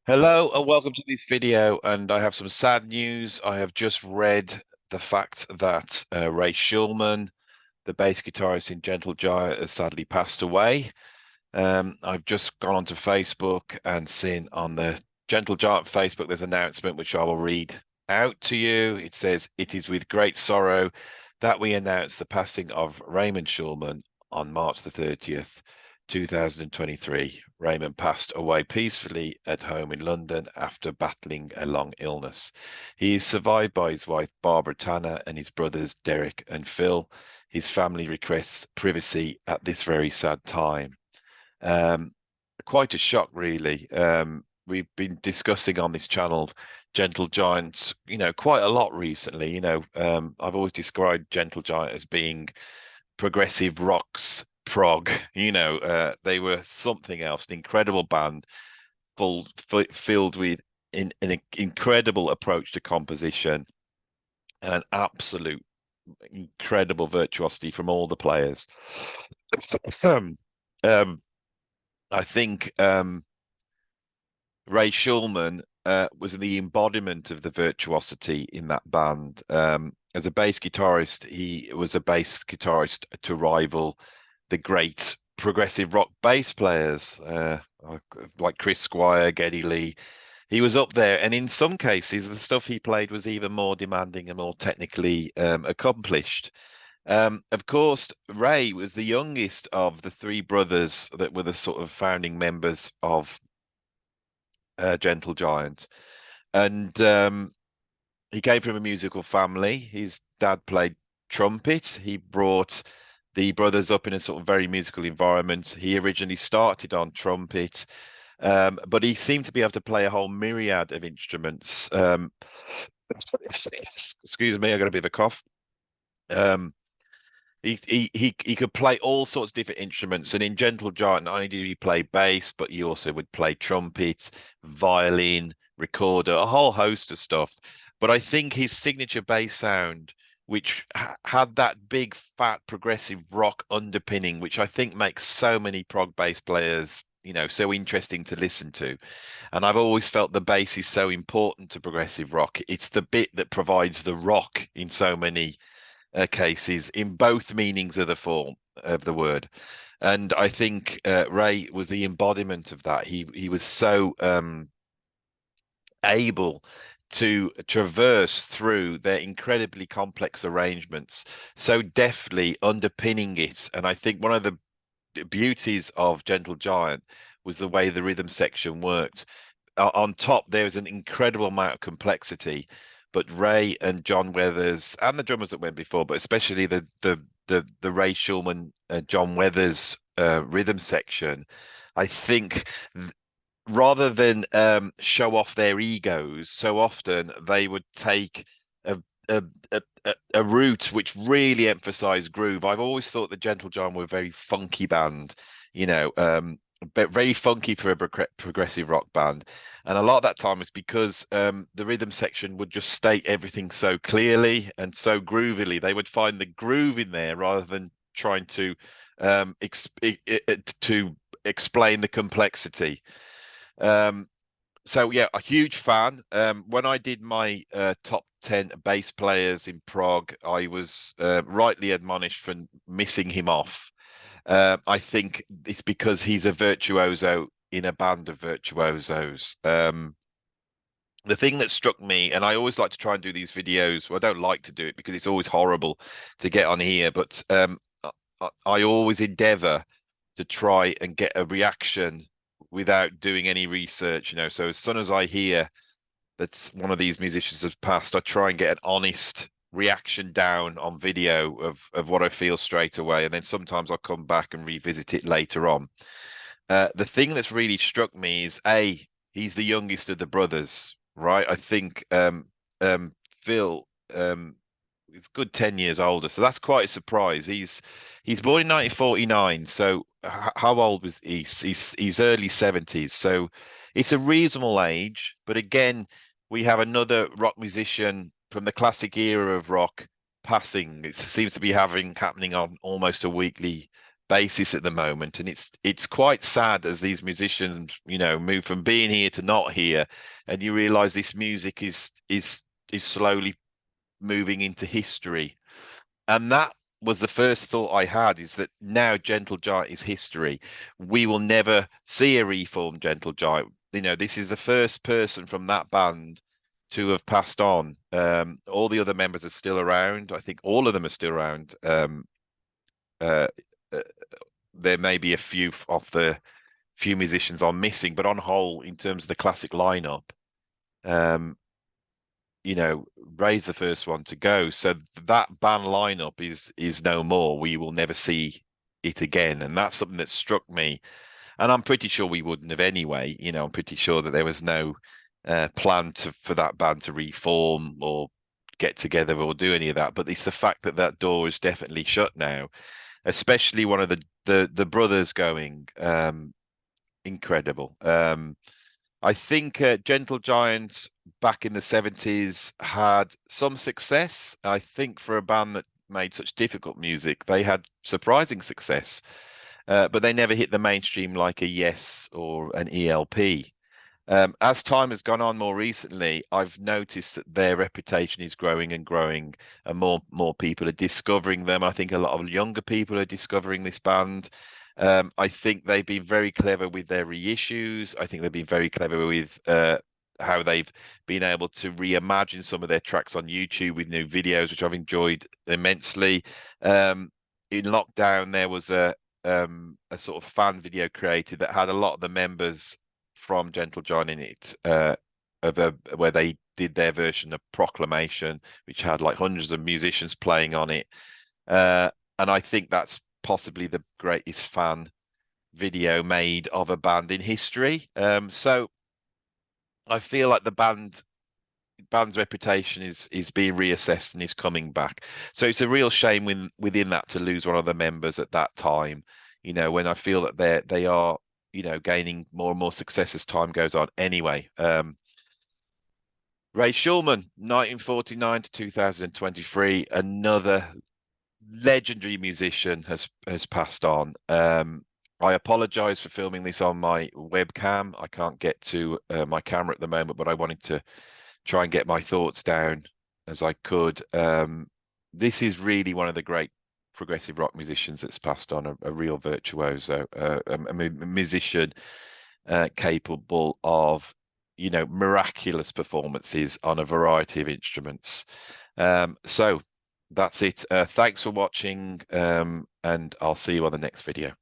Hello and welcome to this video. And I have some sad news. I have just read the fact that Ray Schulman, the bass guitarist in Gentle Giant, has sadly passed away. I've just gone onto Facebook and seen on the Gentle Giant Facebook there's an announcement which I will read out to you. It says, "It is with great sorrow that we announce the passing of Raymond Schulman on March the 30th, 2023. Raymond passed away peacefully at home in London after battling a long illness. He is survived by his wife Barbara Tanner and his brothers Derek and Phil. His family requests privacy at this very sad time." Um, Quite a shock, really. We've been discussing on this channel Gentle Giant, quite a lot recently. I've always described Gentle Giant as being progressive rock's prog. They were something else, an incredible band, filled with an incredible approach to composition and an absolute incredible virtuosity from all the players. um, I think Ray Schulman was the embodiment of the virtuosity in that band. As a bass guitarist, he was a bass guitarist to rival the great progressive rock bass players like Chris Squire, Geddy Lee. He was up there, and in some cases, the stuff he played was even more demanding and more technically accomplished. Of course, Ray was the youngest of the three brothers that were the sort of founding members of Gentle Giant. And he came from a musical family. His dad played trumpet. He brought the brothers up in a sort of very musical environment. He originally started on trumpet, but he seemed to be able to play a whole myriad of instruments. Excuse me, I got a bit of a cough. Um, he could play all sorts of different instruments, and in Gentle Giant, not only did he play bass, but he also would play trumpet, violin, recorder, a whole host of stuff. But I think his signature bass sound, which had that big, fat, progressive rock underpinning, which I think makes so many prog bass players, so interesting to listen to. And I've always felt the bass is so important to progressive rock. It's the bit that provides the rock in so many cases in both meanings of the form of the word. And I think Ray was the embodiment of that. He was so able to traverse through their incredibly complex arrangements, so deftly underpinning it. And I think one of the beauties of Gentle Giant was the way the rhythm section worked. On top, there's an incredible amount of complexity, but Ray and John Weathers and the drummers that went before, but especially the Ray Schulman, John Weathers rhythm section, I think rather than show off their egos, so often they would take a a route which really emphasized groove. I've always thought the Gentle Giant were a very funky band, but very funky for a progressive rock band. And a lot of that time was because the rhythm section would just state everything so clearly and so groovily. They would find the groove in there rather than trying to to explain the complexity. Um, so yeah, a huge fan. When I did my top 10 bass players in Prague, I was rightly admonished for missing him off. I think it's because he's a virtuoso in a band of virtuosos. The thing that struck me, and I always like to try and do these videos. Well, I don't like to do it because it's always horrible to get on here, but I always endeavor to try and get a reaction without doing any research, So as soon as I hear that one of these musicians has passed, I try and get an honest reaction down on video of what I feel straight away. And then sometimes I'll come back and revisit it later on. The thing that's really struck me is he's the youngest of the brothers, right? I think Phil is good 10 years older, so that's quite a surprise. He's born in 1949, so how old was he? He's early 70s, so it's a reasonable age. But again, we have another rock musician from the classic era of rock passing. It seems to be happening on almost a weekly basis at the moment, and it's quite sad as these musicians, move from being here to not here, and you realize this music is slowly moving into history. And that was the first thought I had, is that now Gentle Giant is history. We will never see a reformed Gentle Giant. This is the first person from that band to have passed on. All the other members are still around. I think all of them are still around. Uh, uh, there may be a few of the few musicians I'm missing, but on whole, in terms of the classic lineup, um, Ray's the first one to go. So that band lineup is no more. We will never see it again. And that's something that struck me. And I'm pretty sure we wouldn't have anyway. I'm pretty sure that there was no plan for that band to reform or get together or do any of that. But it's the fact that that door is definitely shut now, especially one of the brothers going. Incredible. I think Gentle Giant back in the 70s had some success. I think for a band that made such difficult music, they had surprising success, but they never hit the mainstream like a Yes or an ELP. As time has gone on more recently, I've noticed that their reputation is growing and growing, and more people are discovering them. I think a lot of younger people are discovering this band. I think they've been very clever with their reissues. I think they've been very clever with how they've been able to reimagine some of their tracks on YouTube with new videos, which I've enjoyed immensely. In lockdown, there was a sort of fan video created that had a lot of the members from Gentle Giant in it, where they did their version of Proclamation, which had like hundreds of musicians playing on it. And I think that's possibly the greatest fan video made of a band in history. So I feel like the band's reputation is being reassessed and is coming back. So it's a real shame within that to lose one of the members at that time. When I feel that they are gaining more and more success as time goes on. Anyway, Ray Schulman, 1949 to 2023, another legendary musician has passed on. I apologize for filming this on my webcam. I can't get to my camera at the moment, but I wanted to try and get my thoughts down as I could. This is really one of the great progressive rock musicians that's passed on, a real virtuoso, a musician capable of, miraculous performances on a variety of instruments. So that's it. Thanks for watching, and I'll see you on the next video.